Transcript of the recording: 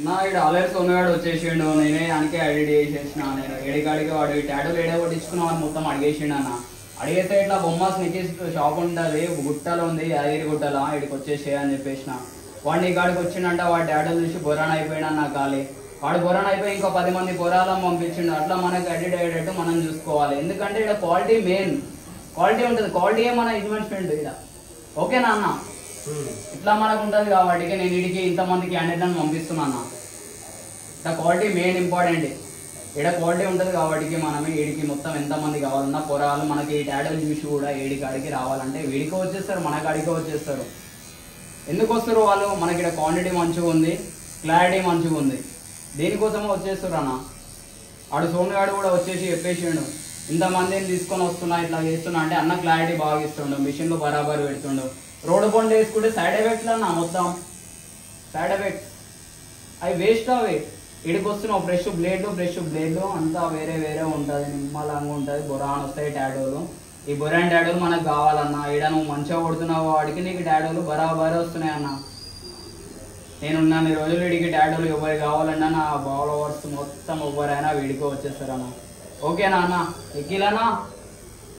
నా ఇక్కడ ఆల్రెడీ సోనుగాడు వచ్చేసిండు, నేనే దానికే ఎడిట్ చేసేసిన. నేను ఏడికాడికి వాడు ఈ టాటూలు ఏడే కొట్టించుకున్నాం అని మొత్తం అడిగేసిండు అన్న. అడిగితే ఇట్లా బొమ్మ స్నికీస్ షాప్ ఉంటుంది గుట్టలో ఉంది, యాదగిరి గుట్టలో, ఇక్కడికి వచ్చేసే అని చెప్పేసిన. వాడిని ఇక్కడికి వచ్చిండంట, వాడి టాటూలు చూసి బొరాన్ అయిపోయినా నా ఖాళీ. వాడు బొరాన్ అయిపోయి ఇంకో 10 మంది బొరాలను పంపించిండు. అట్లా మనకు ఎడిట్ అయ్యేటట్టు మనం చూసుకోవాలి. ఎందుకంటే ఇక్కడ క్వాలిటీ మెయిన్, క్వాలిటీ ఉంటుంది, క్వాలిటీయే మన ఇన్వెస్ట్మెంట్ ఇక్కడ. ఓకేనా అన్న? ఇట్లా మనకు ఉంటుంది కాబట్టి నేను వీడికి ఇంతమందికి క్యాండిడేట్లను పంపిస్తున్నాను. ఇట్లా క్వాలిటీ మెయిన్ ఇంపార్టెంట్. ఇక్కడ క్వాలిటీ ఉంటుంది కాబట్టి మనమే వీడికి మొత్తం ఎంతమంది కావాలన్నా పొరాలు మనకి ఈ టాటూలు చూసి కూడా ఏడి కాడికి రావాలంటే వీడికి వచ్చేస్తారు, మన కాడికి వచ్చేస్తారు. ఎందుకు వస్తారు వాళ్ళు? మనకి ఇక్కడ క్వాంటిటీ మంచిగా ఉంది, క్లారిటీ మంచిగా ఉంది, దేనికోసమో వచ్చేస్తారు అన్న. ఆడు సోనుగాడు కూడా వచ్చేసి చెప్పేసిండు, ఇంతమందిని తీసుకొని వస్తున్నా ఇట్లా చేస్తున్నా అంటే అన్న క్లారిటీ బాగా ఇస్తుండు, మిషన్లో బరాబర్ పెడుతుండు. రోడ్డు పండు వేసుకుంటే సైడ్ ఎఫెక్ట్లు అన్న, మొత్తం సైడ్ ఎఫెక్ట్ అవి వేస్ట్. అవి ఇడికి వస్తున్నావు ఫ్రెష్ బ్లేడ్లు అంతా వేరే వేరే ఉంటుంది, నిమ్మలంగా ఉంటుంది, బొరాన్ వస్తాయి టాటోలు. ఈ బొరాన్ టాటోలు మనకు కావాలన్నా. ఈడ నువ్వు మంచిగా కొడుతున్నావు వాడికి నీకు టాటోలు బరాబర్ వస్తున్నాయి అన్న. నేనున్నాను రోజులు వీడికి టాటోలు ఎవరు కావాలన్నా నా ఫాలోవర్స్ మొత్తం ఎవరైనా వీడికి వచ్చేస్తారు అన్న. ఓకేనా అన్న? ఎక్కిలనా?